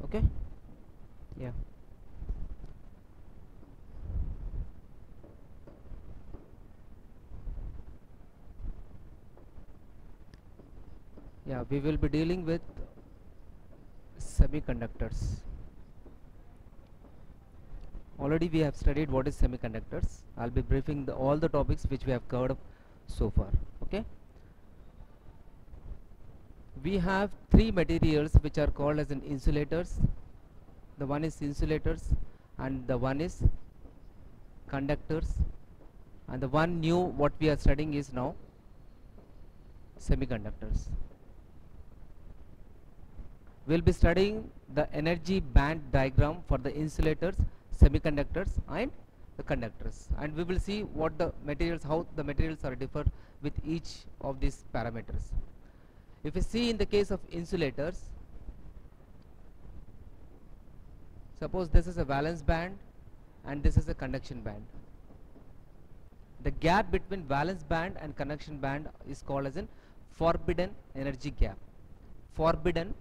Okay, yeah. Yeah, we will be dealing with semiconductors. Already we have studied what is semiconductors. I'll be briefing all the topics which we have covered so far. Okay. We have three materials which are called as an insulators. The one is insulators, and the one is conductors, and the one new what we are studying is now semiconductors. We'll be studying the energy band diagram for the insulators, semiconductors and the conductors, and we will see what the materials, how the materials are differ with each of these parameters. If you see in the case of insulators, suppose this is a valence band and this is a conduction band. The gap between valence band and conduction band is called as an forbidden energy gap. Forbidden,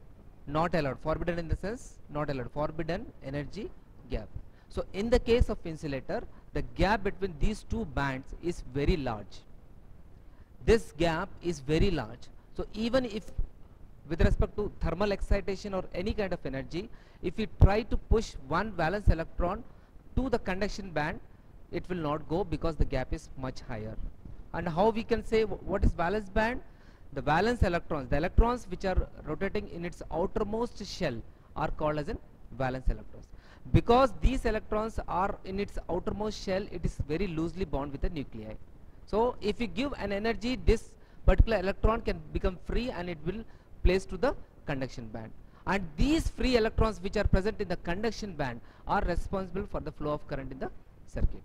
not allowed. Forbidden in the sense not allowed. Forbidden energy gap. So in the case of insulator, the gap between these two bands is very large. This gap is very large. So even if with respect to thermal excitation or any kind of energy, if you try to push one valence electron to the conduction band, it will not go because the gap is much higher. And how we can say what is valence band? The valence electrons, the electrons which are rotating in its outermost shell are called as in valence electrons. Because these electrons are in its outermost shell, it is very loosely bound with the nuclei. So if you give an energy, this particular electron can become free and it will place to the conduction band. And these free electrons which are present in the conduction band are responsible for the flow of current in the circuit.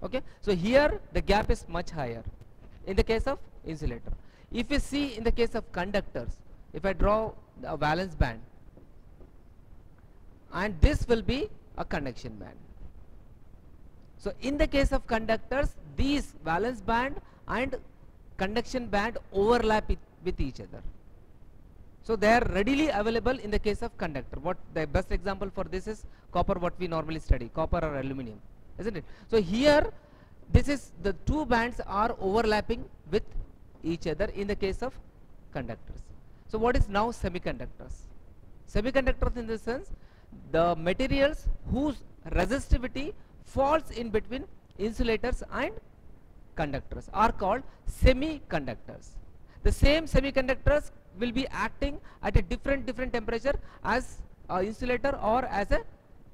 Okay, so here the gap is much higher in the case of insulator. If you see in the case of conductors, if I draw a valence band, and this will be a conduction band. So in the case of conductors, these valence band and conduction band overlap with each other. So they are readily available in the case of conductor. What the best example for this is copper, what we normally study, copper or aluminum, isn't it? So here this is the two bands are overlapping with each other in the case of conductors. So what is now semiconductors? Semiconductors in the sense the materials whose resistivity falls in between insulators and conductors are called semiconductors. The same semiconductors will be acting at a different temperature as an insulator or as a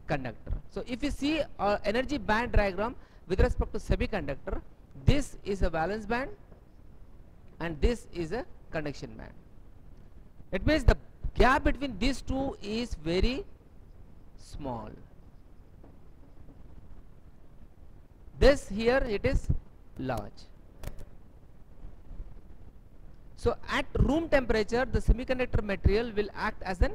conductor. So if you see energy band diagram with respect to semiconductor, this is a valence band and this is a conduction band. It means the gap between these two is very small. This here it is large. So at room temperature, the semiconductor material will act as an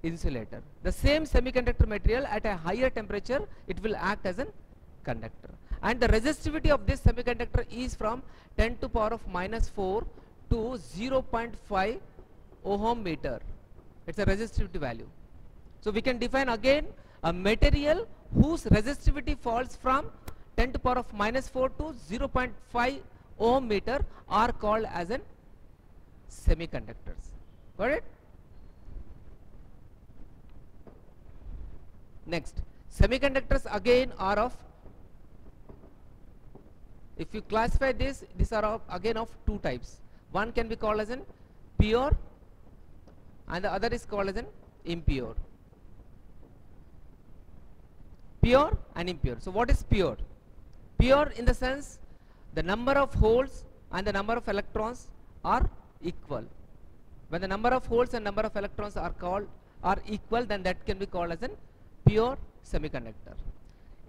insulator. The same semiconductor material at a higher temperature, it will act as an conductor. And the resistivity of this semiconductor is from 10 to power of -4 to 0.5 ohm meter. It's a resistivity value. So we can define again a material whose resistivity falls from 10 to power of -4 to 0.5 ohm meter are called as an semiconductors. Got it? Next, semiconductors again are of, if you classify this, these are of, again of two types. One can be called as an pure and the other is called as an impure. Pure and impure. So what is pure? Pure in the sense the number of holes and the number of electrons are equal. When the number of holes and number of electrons are equal, then that can be called as an pure semiconductor.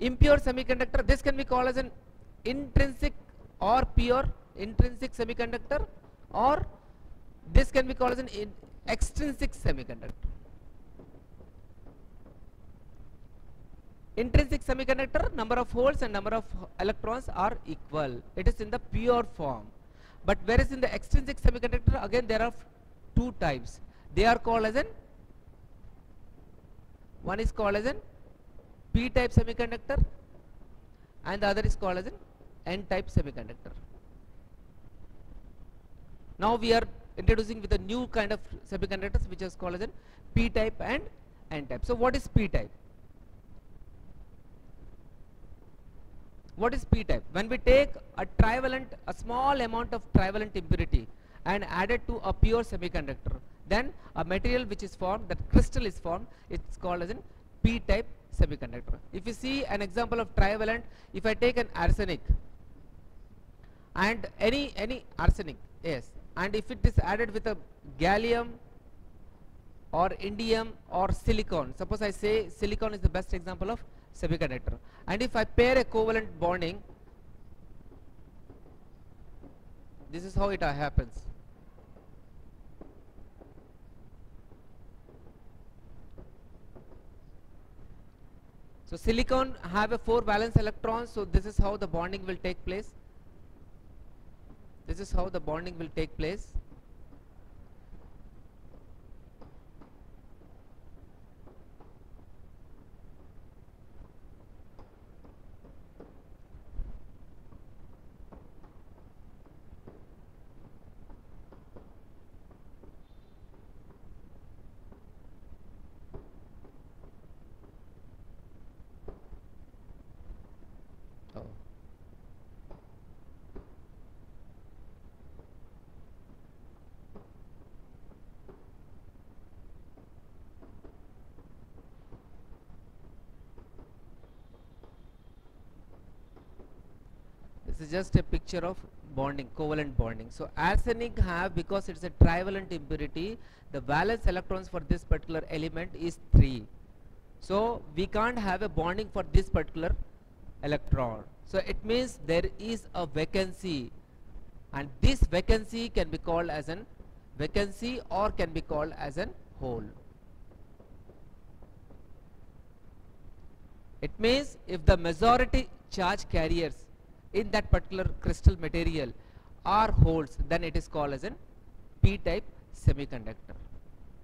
Impure semiconductor, this can be called as an intrinsic or pure intrinsic semiconductor, or this can be called as an extrinsic semiconductor. Intrinsic semiconductor, number of holes and number of electrons are equal. It is in the pure form. But whereas in the extrinsic semiconductor, again there are two types. They are called as an One is called as an p-type semiconductor and the other is called as an n-type semiconductor. Now we are introducing with a new kind of semiconductors which is called as an p-type and n-type. So what is p-type? What is p-type? When we take a small amount of trivalent impurity and add it to a pure semiconductor, then a material which is formed, that crystal is formed, it's called as an p-type semiconductor. If you see an example of trivalent, if I take an arsenic and any arsenic, yes, and if it is added with a gallium or indium or silicon, suppose I say silicon is the best example of semiconductor, and if I pair a covalent bonding, this is how it happens. So silicon have a 4 valence electrons, so this is how the bonding will take place. This is how the bonding will take place. This is just a picture of bonding, covalent bonding. So arsenic have, because it's a trivalent impurity, the valence electrons for this particular element is 3. So we can't have a bonding for this particular electron. So it means there is a vacancy, and this vacancy can be called as an vacancy or can be called as an hole. It means if the majority charge carriers in that particular crystal material are holes, then it is called as an p-type semiconductor.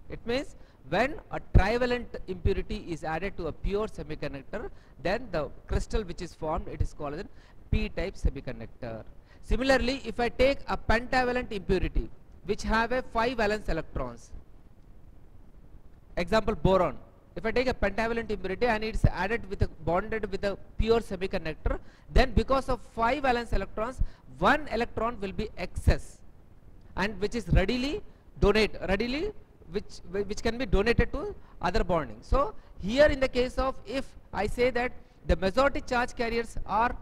It means when a trivalent impurity is added to a pure semiconductor, then the crystal which is formed, it is called as an p-type semiconductor. Similarly, if I take a pentavalent impurity which have a 5 valence electrons, example boron, if I take a pentavalent impurity and it's added with bonded with a pure semiconductor, then because of 5 valence electrons, 1 electron will be excess, and which is readily which can be donated to other bonding. So here in the case of, if I say that the majority charge carriers are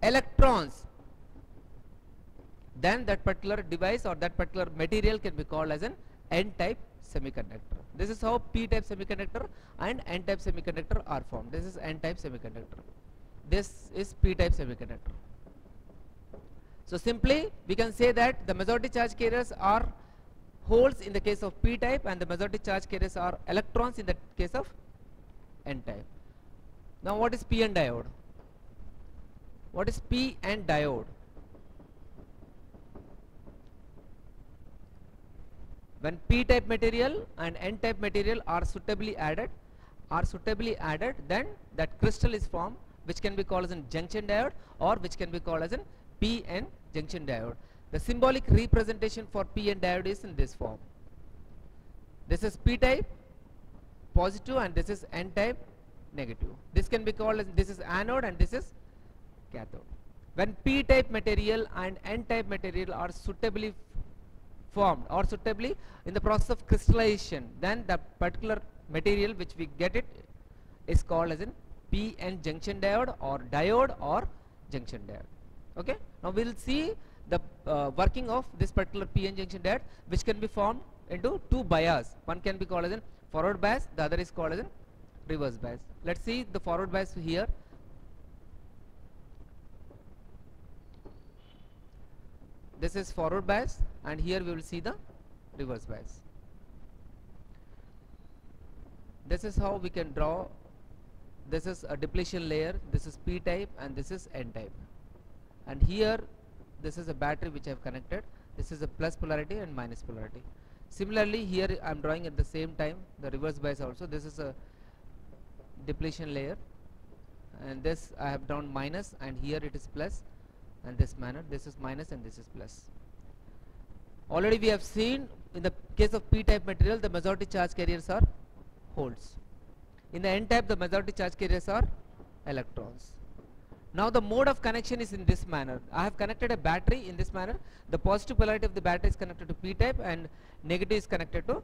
electrons, then that particular device or that particular material can be called as an n-type semiconductor. This is how p-type semiconductor and n-type semiconductor are formed. This is n-type semiconductor. This is p-type semiconductor. So simply we can say that the majority charge carriers are holes in the case of p-type, and the majority charge carriers are electrons in the case of n-type. Now what is p-n diode? What is p-n diode? When p-type material and n-type material are suitably added, then that crystal is formed, which can be called as a junction diode or which can be called as an p-n junction diode. The symbolic representation for p-n diode is in this form. This is p-type positive and this is n-type negative. This can be called as, this is anode and this is cathode. When p-type material and n-type material are suitably formed or suitably in the process of crystallization, then the particular material which we get it is called as an p-n junction diode or junction diode. Okay, now we will see the working of this particular p-n junction diode, which can be formed into 2 bias. One can be called as a forward bias, the other is called as a reverse bias. Let's see the forward bias here. This is forward bias, and here we will see the reverse bias. This is how we can draw. This is a depletion layer, this is p-type and this is n-type, and here this is a battery which I have connected. This is a plus polarity and minus polarity. Similarly here I am drawing at the same time the reverse bias also. This is a depletion layer, and this I have drawn minus, and here it is plus, and this manner this is minus and this is plus. Already we have seen in the case of p-type material the majority charge carriers are holes. In the n-type the majority charge carriers are electrons. Now the mode of connection is in this manner. I have connected a battery in this manner. The positive polarity of the battery is connected to p-type and negative is connected to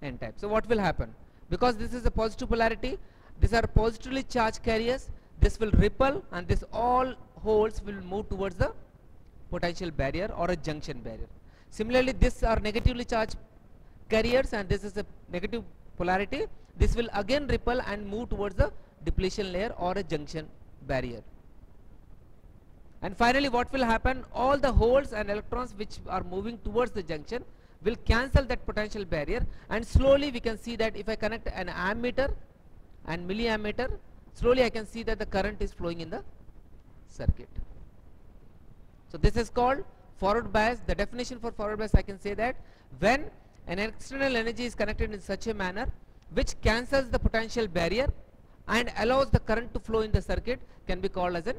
n-type. So what will happen? Because this is a positive polarity, these are positively charged carriers, this will repel and this all holes will move towards the potential barrier or a junction barrier. Similarly, these are negatively charged carriers and this is a negative polarity. This will again repel and move towards the depletion layer or a junction barrier. And finally what will happen? All the holes and electrons which are moving towards the junction will cancel that potential barrier, and slowly we can see that if I connect an ammeter and milliammeter, slowly I can see that the current is flowing in the circuit. So this is called forward bias. The definition for forward bias, I can say that when an external energy is connected in such a manner which cancels the potential barrier and allows the current to flow in the circuit, can be called as a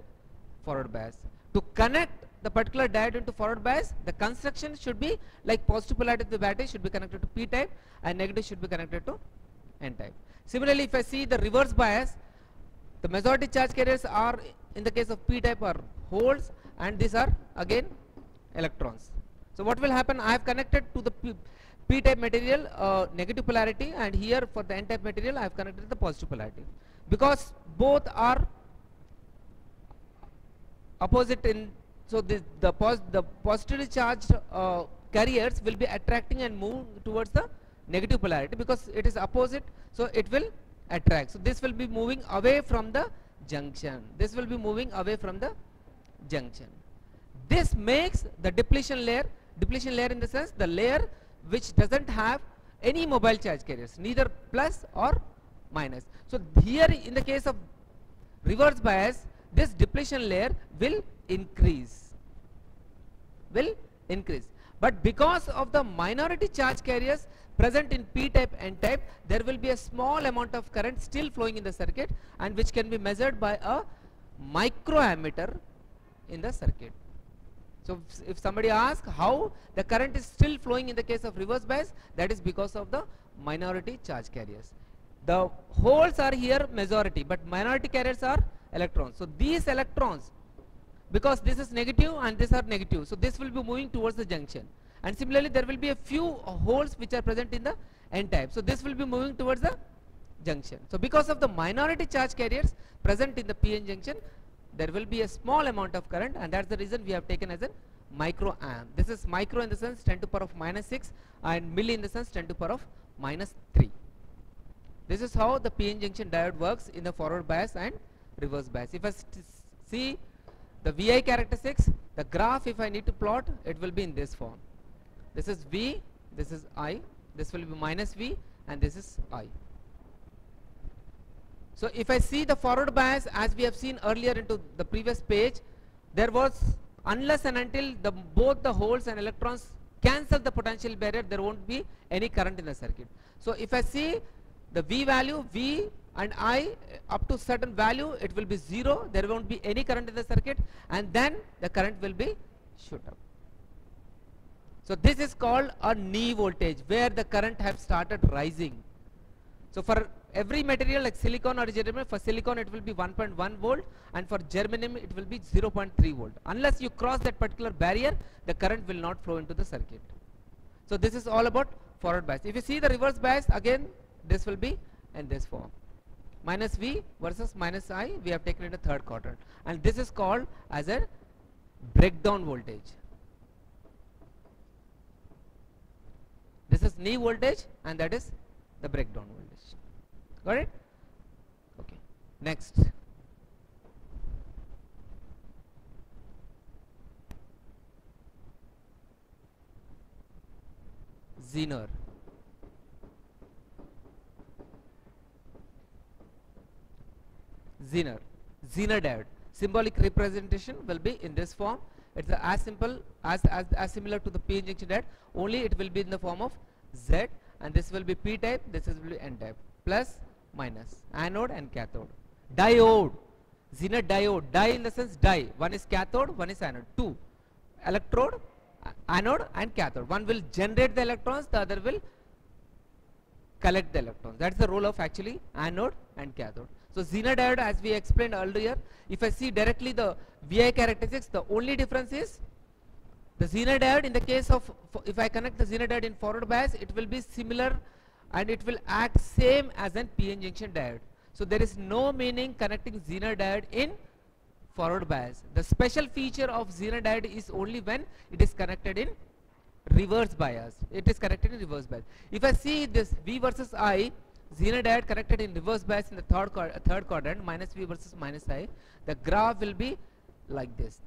forward bias. To connect the particular diode into forward bias, the construction should be like positive polarity of the battery should be connected to p-type and negative should be connected to n-type. Similarly, if I see the reverse bias, the majority charge carriers are in the case of p-type are holes and these are again electrons. So what will happen? I have connected to the p-type material negative polarity, and here for the n-type material I have connected the positive polarity. Because both are opposite in, so the positively charged carriers will be attracting and move towards the negative polarity because it is opposite, so it will attract. So this will be moving away from the junction. This will be moving away from the junction. This makes the depletion layer in the sense the layer which doesn't have any mobile charge carriers, neither plus or minus. So here in the case of reverse bias, this depletion layer will increase. But because of the minority charge carriers present in p-type and n-type, there will be a small amount of current still flowing in the circuit, and which can be measured by a microammeter in the circuit. So if somebody asks how the current is still flowing in the case of reverse bias, that is because of the minority charge carriers. The holes are here majority, but minority carriers are electrons. So these electrons, because this is negative and these are negative, so this will be moving towards the junction. And similarly there will be a few holes which are present in the n-type, so this will be moving towards the junction. So because of the minority charge carriers present in the p-n junction, there will be a small amount of current, and that's the reason we have taken as a microamp. This is micro in the sense 10 to the power of -6 and milli in the sense 10 to the power of -3. This is how the p-n junction diode works in the forward bias and reverse bias. If I see the VI characteristics, the graph if I need to plot, it will be in this form. This is V, this is I, this will be -V, and this is I. So if I see the forward bias, as we have seen earlier into the previous page, there was, unless and until both the holes and electrons cancel the potential barrier, there won't be any current in the circuit. So if I see the V value, V and I up to certain value, it will be 0, there won't be any current in the circuit, and then the current will be shoot up. So this is called a knee voltage, where the current have started rising. So for every material like silicon or germanium, for silicon it will be 1.1 volt, and for germanium it will be 0.3 volt. Unless you cross that particular barrier, the current will not flow into the circuit. So this is all about forward bias. If you see the reverse bias, again this will be in this form. -V versus -I, we have taken it in the third quadrant, and this is called as a breakdown voltage. This is knee voltage, and that is the breakdown voltage. Got it? Okay. Next. Zener. Zener diode. Symbolic representation will be in this form. It's as simple as similar to the p-n junction diode, only it will be in the form of Z, and this will be p-type, this will be n-type, plus minus, anode and cathode. Diode, Zener diode, di in the sense di, one is cathode, one is anode, two, electrode, anode and cathode. One will generate the electrons, the other will collect the electrons. That's the role of actually anode and cathode. So Zener diode, as we explained earlier, if I see directly the VI characteristics, the only difference is the Zener diode, in the case of, if I connect the Zener diode in forward bias, it will be similar and it will act same as an PN junction diode. So there is no meaning connecting Zener diode in forward bias. The special feature of Zener diode is only when it is connected in reverse bias. It is connected in reverse bias. If I see this V versus I, Zener diode connected in reverse bias in the third quadrant, minus V versus minus I, the graph will be like this.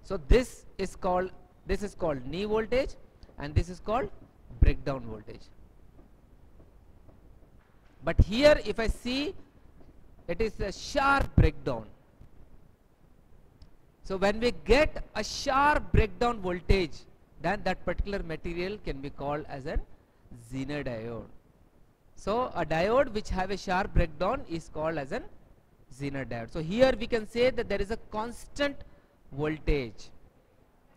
So this is called knee voltage and this is called breakdown voltage. But here if I see, it is a sharp breakdown. So when we get a sharp breakdown voltage, then that particular material can be called as a Zener diode. So a diode which have a sharp breakdown is called as a Zener diode. So here we can say that there is a constant voltage.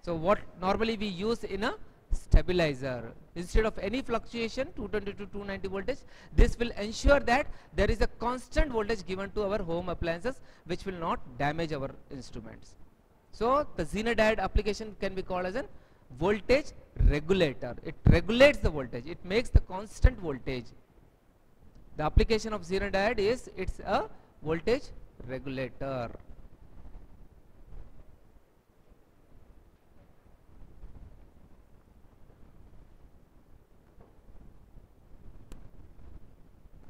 So what normally we use in a stabilizer, instead of any fluctuation 220 to 290 voltage, this will ensure that there is a constant voltage given to our home appliances which will not damage our instruments. So the Zener diode application can be called as a voltage regulator. It regulates the voltage, it makes the constant voltage. The application of Zener diode is, it's a voltage regulator.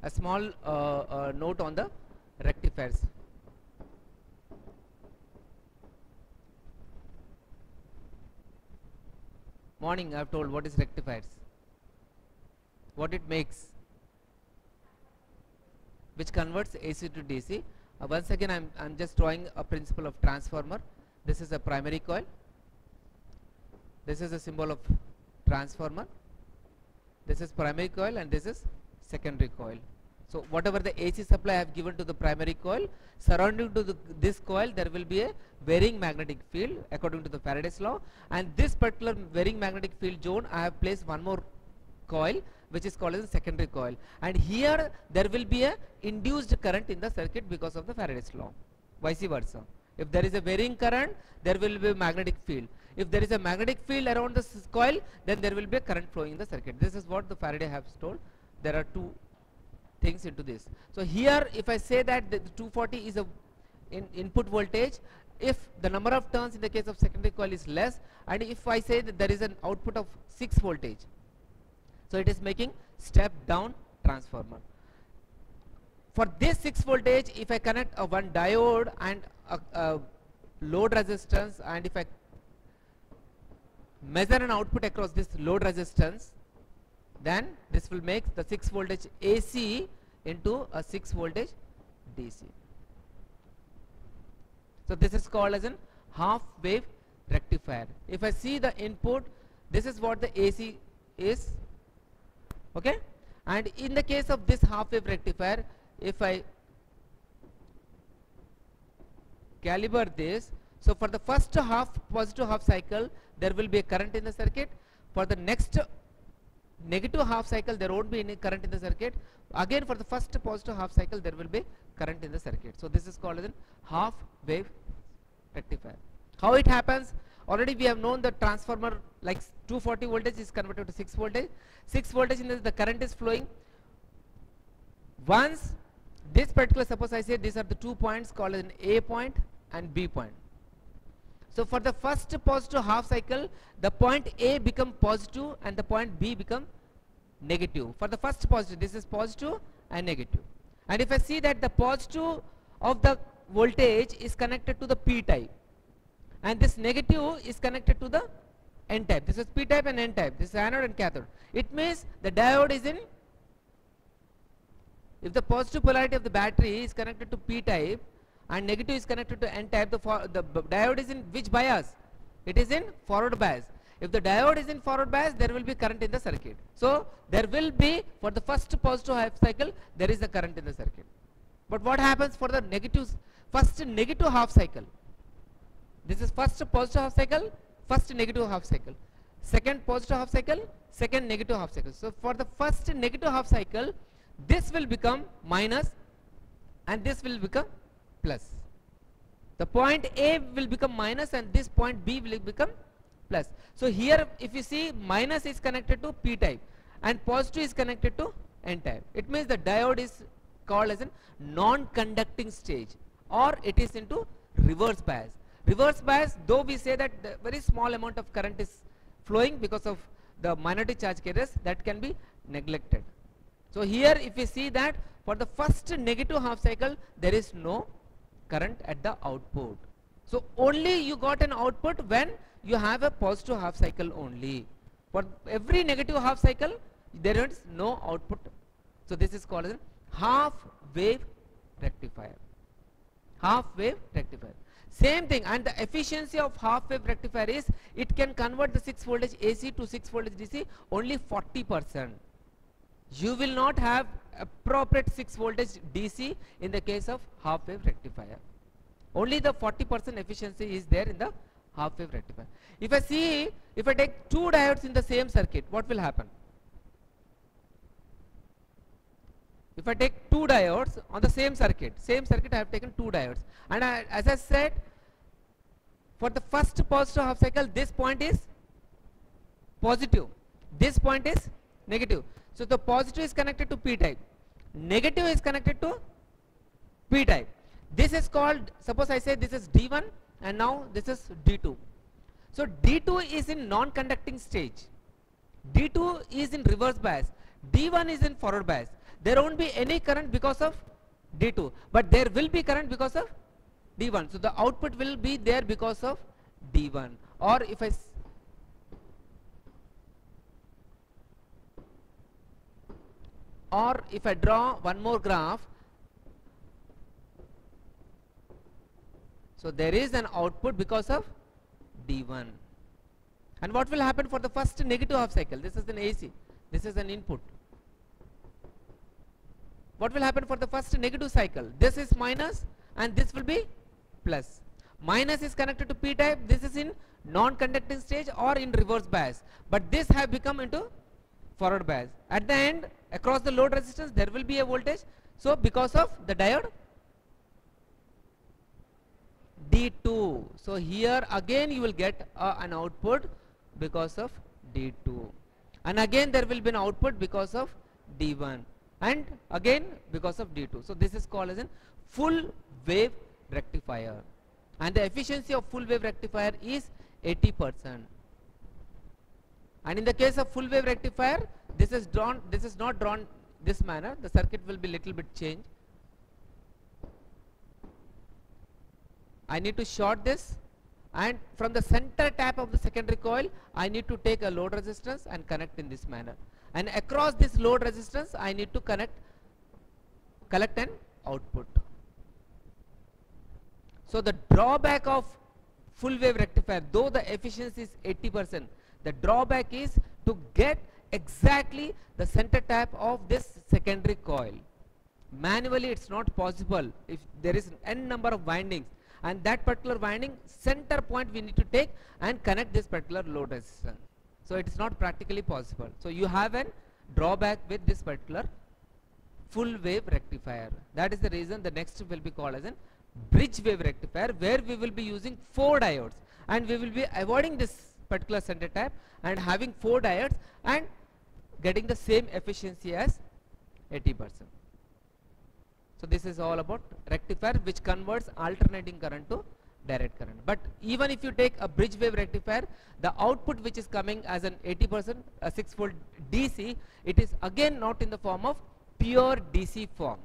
A small note on the rectifiers. Morning I have told what is rectifiers, what it makes, which converts AC to DC. Once again I'm just drawing a principle of transformer. This is a primary coil, this is a symbol of transformer, this is primary coil and this is secondary coil. So whatever the AC supply I have given to the primary coil, surrounding to this coil there will be a varying magnetic field according to the Faraday's law, and this particular varying magnetic field zone I have placed one more coil which is called as a secondary coil, and here there will be a induced current in the circuit because of the Faraday's law. Vice versa, if there is a varying current, there will be a magnetic field. If there is a magnetic field around the coil, then there will be a current flowing in the circuit. This is what the Faraday has told. There are two things into this. So here if I say that the 240 is a input voltage, if the number of turns in the case of secondary coil is less, and if I say that there is an output of 6 voltage, so it is making step down transformer. For this 6 voltage, if I connect a one diode and a load resistance, and if I measure an output across this load resistance, then this will make the 6 voltage AC into a 6 voltage DC. So this is called as an half wave rectifier. If I see the input, this is what the AC is, okay, and in the case of this half wave rectifier, if I calibrate this, so for the first half, positive half cycle, there will be a current in the circuit. For the next negative half cycle, there won't be any current in the circuit. Again for the first positive half cycle, there will be current in the circuit. So this is called as a half wave rectifier. How it happens? Already we have known the transformer, like 240 voltage is converted to 6 voltage. 6 voltage in the current is flowing. Once this particular, suppose I say these are the 2 points called as an A point and B point. So for the first positive half cycle, the point A become positive and the point B become negative. For the first positive, this is positive and negative. And if I see that the positive of the voltage is connected to the P type, and this negative is connected to the N type. This is P type and N type. This is anode and cathode. It means the diode is in, if the positive polarity of the battery is connected to P type and negative is connected to N type, the diode is in which bias? It is in forward bias. If the diode is in forward bias, there will be current in the circuit. So there will be, for the first positive half cycle, there is a current in the circuit. But what happens for the first negative half cycle? This is first positive half cycle, first negative half cycle. Second positive half cycle, second negative half cycle. So for the first negative half cycle, this will become minus and this will become plus. The point A will become minus and this point B will become plus. So here if you see, minus is connected to P type and positive is connected to N type. It means the diode is called as a non-conducting stage, or it is into reverse bias. Reverse bias, though we say that the very small amount of current is flowing because of the minority charge carriers, that can be neglected. So here if you see that for the first negative half cycle, there is no current at the output. So only you got an output when you have a positive half cycle only. For every negative half cycle, there is no output. So this is called as a half wave rectifier. Half wave rectifier. Same thing, and the efficiency of half wave rectifier is, it can convert the 6 voltage AC to 6 voltage DC only 40%. You will not have appropriate 6 voltage DC in the case of half wave rectifier. Only the 40% efficiency is there in the half wave rectifier. If I take two diodes in the same circuit, what will happen? If I take two diodes on the same circuit I have taken two diodes, and as I said, for the first positive half cycle, this point is positive, this point is negative. So the positive is connected to P type, negative is connected to P type. This is called, suppose I say this is D1 and now this is D2. So D2 is in non-conducting stage, D2 is in reverse bias, D1 is in forward bias. There won't be any current because of D2, but there will be current because of D1. So the output will be there because of D1. Or if I draw one more graph, so there is an output because of D1. And what will happen for the first negative half cycle? This is an AC, this is an input. What will happen for the first negative cycle? This is minus and this will be plus. Minus is connected to P type, this is in non-conducting stage or in reverse bias, but this have become into forward bias. At the end, across the load resistance, there will be a voltage. So because of the diode D2, so here again you will get an output because of D2, and again there will be an output because of D1, and again because of D2. So this is called as a full wave rectifier, and the efficiency of full wave rectifier is 80%. And in the case of full wave rectifier, this is not drawn this manner. The circuit will be little bit changed. I need to short this, and from the center tap of the secondary coil, I need to take a load resistance and connect in this manner. And across this load resistance, I need to collect an output. So the drawback of full wave rectifier, though the efficiency is 80%, the drawback is to get exactly the center tap of this secondary coil. Manually it's not possible if there is n number of windings, and that particular winding center point we need to take and connect this particular load resistance. So it is not practically possible. So you have a drawback with this particular full wave rectifier. That is the reason the next will be called as a bridge wave rectifier, where we will be using 4 diodes, and we will be avoiding this particular center tap and having 4 diodes and getting the same efficiency as 80%. So this is all about rectifier which converts alternating current to direct current. But even if you take a bridge wave rectifier, the output which is coming as an 80% 6 volt DC, it is again not in the form of pure DC form.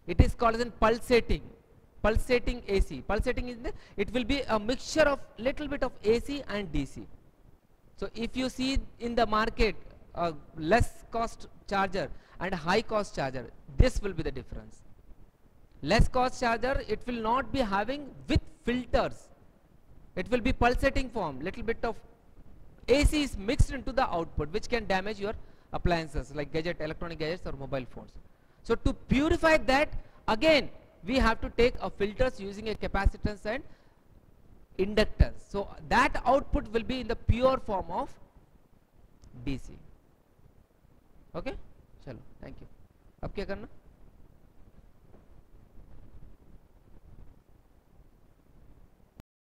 It is called as in pulsating AC. Pulsating is it will be a mixture of little bit of AC and DC. So if you see in the market a less cost charger and high cost charger, this will be the difference. Less cost charger, it will not be having with filters. It will be pulsating form, little bit of AC is mixed into the output, which can damage your appliances like electronic gadgets or mobile phones. So to purify that, again we have to take a filters using a capacitance and inductance. So that output will be in the pure form of DC. Okay, चलो, thank you. अब क्या करना?